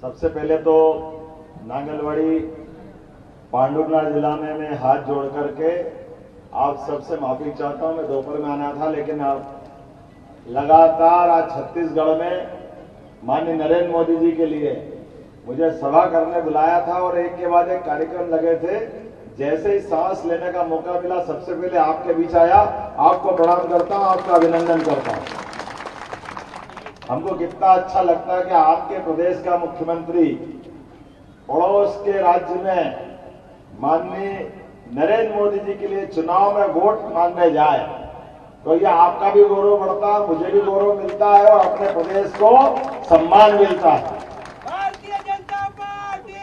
सबसे पहले तो नांगलवाड़ी पांडुरनाथ जिला में मैं हाथ जोड़ करके आप सबसे माफी चाहता हूं। मैं दोपहर में आना था, लेकिन अब लगातार आज छत्तीसगढ़ में माननीय नरेंद्र मोदी जी के लिए मुझे सभा करने बुलाया था और एक के बाद एक कार्यक्रम लगे थे। जैसे ही सांस लेने का मौका मिला, सबसे पहले आपके बीच आया, आपको प्रणाम करता हूं, आपका अभिनंदन करता हूं। हमको कितना अच्छा लगता है कि आपके प्रदेश का मुख्यमंत्री पड़ोस के राज्य में माननीय नरेंद्र मोदी जी के लिए चुनाव में वोट मांगने जाए, तो ये आपका भी गौरव बढ़ता है, मुझे भी गौरव मिलता है और अपने प्रदेश को सम्मान मिलता है। भारतीय जनता पार्टी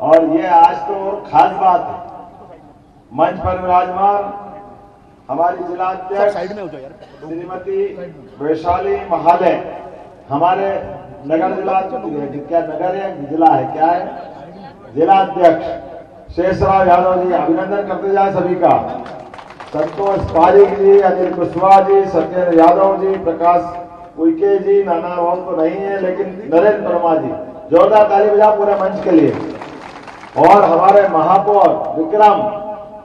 और ये आज तो और खास बात है, मंच पर विराजमान हमारी जिलाध्यक्ष श्रीमती वैशाली महाले, हमारे नगर जिला, क्या नगर है, जिला है, क्या है, जिलाध्यक्ष शेषराव यादव जी, अभिनंदन करते जाए सभी का। संतोष पारिक जी, अनिल कुशवाहा जी, सत्येंद्र यादव जी, प्रकाश उइके जी, नाना भाव तो नहीं है, लेकिन नरेंद्र वर्मा जी, जोरदार ताली बजा पूरे मंच के लिए। और हमारे महापौर विक्रम,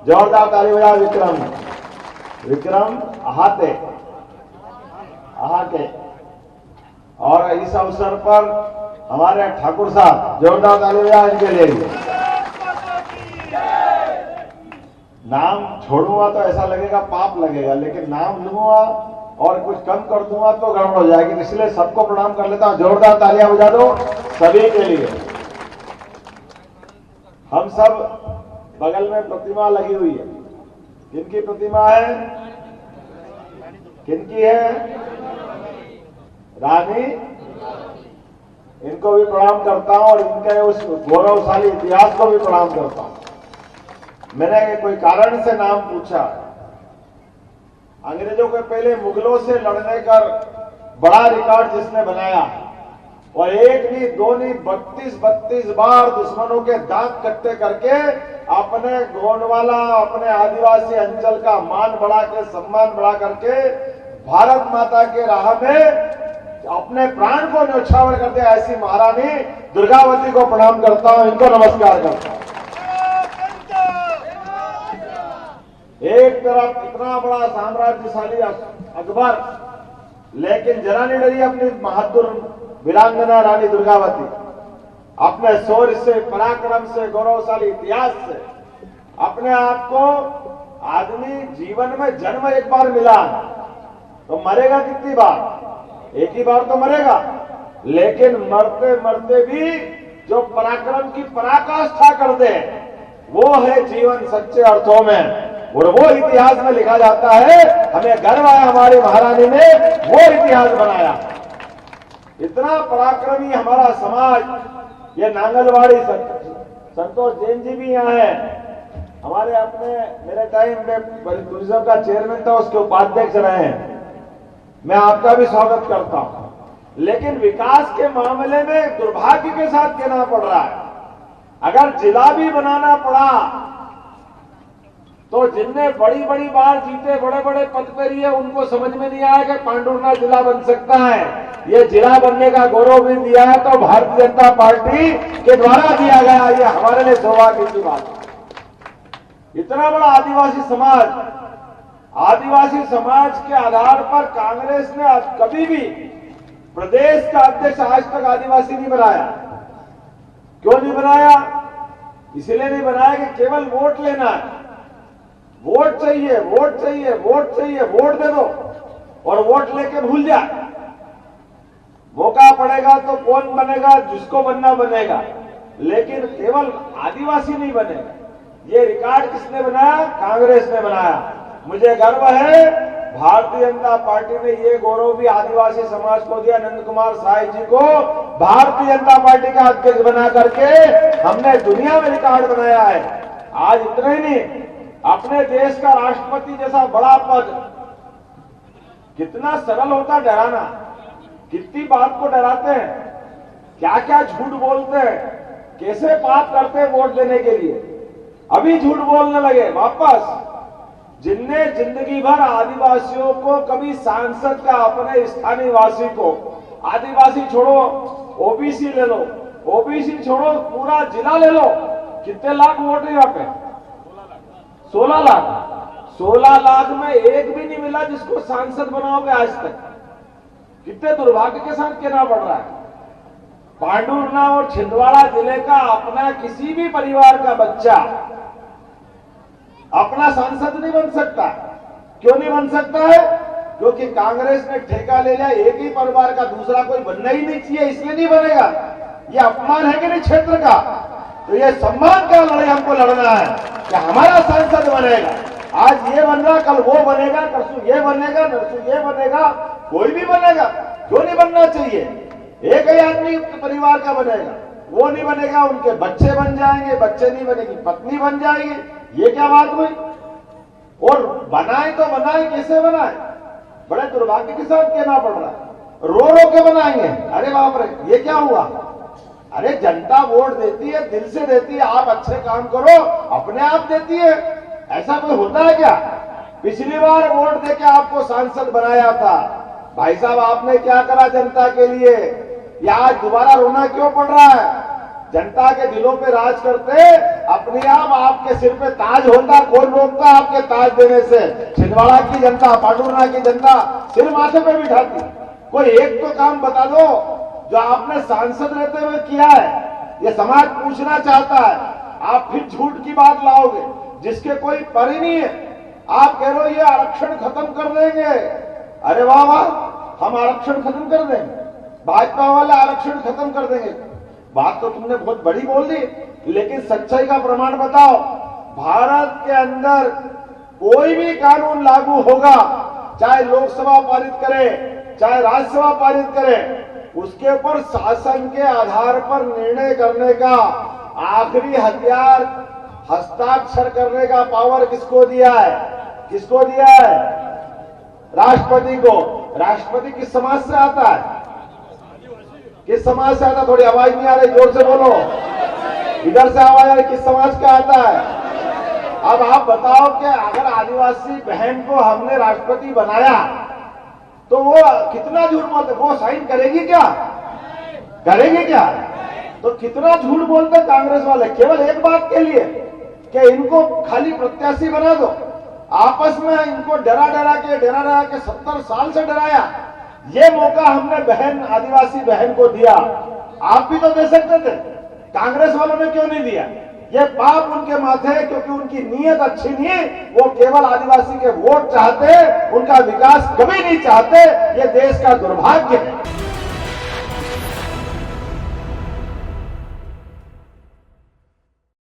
जोरदार ताली बजा विक्रम अहाते। और इस अवसर पर हमारे ठाकुर साहब, जोरदार ताली बजा इनके लिए। नाम छोड़ूंगा तो ऐसा लगेगा पाप लगेगा, लेकिन नाम लूंगा और कुछ कम कर दूंगा तो गड़बड़ हो जाएगी, इसलिए सबको प्रणाम कर लेता हूं। जोरदार तालियां बजा दो सभी के लिए। हम सब बगल में प्रतिमा लगी हुई है, किनकी प्रतिमा है, किनकी है, रानी। इनको भी प्रणाम करता हूं और इनके उस गौरवशाली इतिहास को भी प्रणाम करता हूं। मैंने कोई कारण से नाम पूछा, अंग्रेजों के पहले मुगलों से लड़ने का बड़ा रिकॉर्ड जिसने बनाया, और एक नहीं दो नहीं 32 बार दुश्मनों के दांत कट्टे करके अपने गोंडवाला, अपने आदिवासी अंचल का मान बढ़ा के, सम्मान बढ़ा करके भारत माता के राह में अपने प्राण को न्यौछावर करते, ऐसी महारानी दुर्गावती को प्रणाम करता हूं, इनको नमस्कार करता हूं। एक तरफ इतना बड़ा साम्राज्यशाली अकबर, लेकिन जरा नहीं डरी अपनी बहादुर वीरांगना रानी दुर्गावती। अपने शौर्य से, पराक्रम से, गौरवशाली इतिहास से अपने आप को, आदमी जीवन में जन्म एक बार मिला तो मरेगा कितनी बार, एक ही बार तो मरेगा, लेकिन मरते मरते भी जो पराक्रम की पराकाष्ठा कर दे, वो है जीवन सच्चे अर्थों में, और वो इतिहास में लिखा जाता है। हमें गर्व है हमारी महारानी ने वो इतिहास बनाया। इतना पराक्रमी हमारा समाज। ये नांगलवाड़ी संतोष जैन जी भी यहाँ है, हमारे अपने, मेरे टाइम में टूरिज्म का चेयरमैन था, उसके उपाध्यक्ष रहे हैं। मैं आपका भी स्वागत करता हूं, लेकिन विकास के मामले में दुर्भाग्य के साथ कहना पड़ रहा है, अगर जिला भी बनाना पड़ा तो जिनने बड़ी बड़ी बार जीते, बड़े बड़े पद पर रही है, उनको समझ में नहीं आया कि पांडुरनाथ जिला बन सकता है। ये जिला बनने का गौरव भी दिया है तो भारतीय जनता पार्टी के द्वारा दिया गया, ये हमारे लिए सौभाग्य की बात है। इतना बड़ा आदिवासी समाज के आधार पर कांग्रेस ने कभी भी प्रदेश का अध्यक्ष आज तक आदिवासी नहीं बनाया। क्यों नहीं बनाया? इसलिए नहीं बनाया कि केवल वोट लेना है, वोट चाहिए, वोट चाहिए, वोट चाहिए, वोट दे दो और वोट लेके भूल जा। मौका पड़ेगा तो कौन बनेगा, जिसको बनना बनेगा, लेकिन केवल आदिवासी नहीं बनेगा। ये रिकॉर्ड किसने बनाया? कांग्रेस ने बनाया। मुझे गर्व है भारतीय जनता पार्टी ने ये गौरव भी आदिवासी समाज को दिया। नंद कुमार साय जी को भारतीय जनता पार्टी का अध्यक्ष बना करके हमने दुनिया में रिकॉर्ड बनाया है। आज इतना ही नहीं, अपने देश का राष्ट्रपति जैसा बड़ा पद, कितना सरल होता डराना, कितनी बात को डराते हैं, क्या क्या झूठ बोलते हैं, कैसे बात करते हैं वोट देने के लिए। अभी झूठ बोलने लगे वापस। जिनने जिंदगी भर आदिवासियों को, कभी सांसद का, अपने स्थानीय वासी को आदिवासी छोड़ो, ओबीसी ले लो, ओबीसी छोड़ो, पूरा जिला ले लो, कितने लाख वोट है यहाँ पे? 16 लाख। 16 लाख में एक भी नहीं मिला जिसको सांसद बनाओगे आज तक। कितने दुर्भाग्य के साथ कहना पड़ रहा है। पांडुरना और छिंदवाड़ा जिले का अपना किसी भी परिवार का बच्चा अपना सांसद नहीं बन सकता। क्यों नहीं बन सकता है? क्योंकि कांग्रेस ने ठेका ले लिया, एक ही परिवार का दूसरा कोई बनना ही नहीं चाहिए, इसलिए नहीं बनेगा। ये अपमान है कि नहीं क्षेत्र का? तो ये सम्मान का लड़ाई हमको लड़ना है कि हमारा सांसद बनेगा। आज ये बन रहा, कल वो बनेगा, परसों ये बनेगा, नरसों ये बनेगा, कोई भी बनेगा। क्यों नहीं बनना चाहिए? एक ही आदमी परिवार का बनेगा, वो नहीं बनेगा, उनके बच्चे बन जाएंगे, बच्चे नहीं बनेगी, पत्नी बन जाएगी। ये क्या बात हुई? और बनाए तो बनाए, कैसे बनाए? बड़े दुर्भाग्य के साथ कहना पड़ रहा है। रो रो के बनाएंगे। अरे बाप रे, ये क्या हुआ? अरे जनता वोट देती है, दिल से देती है। आप अच्छे काम करो, अपने आप देती है। ऐसा कोई होता है क्या? पिछली बार वोट देके आपको सांसद बनाया था, भाई साहब आपने क्या करा जनता के लिए? या आज दोबारा रोना क्यों पड़ रहा है? जनता के दिलों पे राज करते, अपने आप आपके सिर पे ताज होता, कौन रोकता आपके ताज देने से? छिंदवाड़ा की जनता, पांडुरना की जनता सिर माथे पे बिठाती। कोई एक तो काम बता दो जो आपने सांसद रहते हुए किया है। ये समाज पूछना चाहता है। आप फिर झूठ की बात लाओगे जिसके कोई पर ही नहीं है। आप कह रहे हो ये आरक्षण खत्म कर देंगे। अरे वाह वाह, हम आरक्षण खत्म कर देंगे, भाजपा वाले आरक्षण खत्म कर देंगे। बात तो तुमने बहुत बड़ी बोल दी, लेकिन सच्चाई का प्रमाण बताओ। भारत के अंदर कोई भी कानून लागू होगा, चाहे लोकसभा पारित करे, चाहे राज्यसभा पारित करे, उसके ऊपर शासन के आधार पर निर्णय करने का आखिरी हथियार, हस्ताक्षर करने का पावर किसको दिया है? किसको दिया है? राष्ट्रपति को। राष्ट्रपति किस समाज से आता है? किस समाज से आता? थोड़ी आवाज नहीं आ रही, जोर से बोलो। इधर से आवाज आ रही, किस समाज का आता है? अब आप बताओ कि अगर आदिवासी बहन को हमने राष्ट्रपति बनाया तो वो कितना झूठ बोलते? वो साइन करेगी क्या? करेगी क्या? तो कितना झूठ बोलते कांग्रेस वाले, केवल एक बात के लिए कि इनको खाली प्रत्याशी बना दो। आपस में इनको डरा डरा के 70 साल से डराया। ये मौका हमने बहन, आदिवासी बहन को दिया। आप भी तो दे सकते थे, कांग्रेस वालों ने क्यों नहीं दिया? ये पाप उनके माथे है, क्योंकि उनकी नीयत अच्छी नहीं है। वो केवल आदिवासी के वोट चाहते, उनका विकास कभी नहीं चाहते। ये देश का दुर्भाग्य है।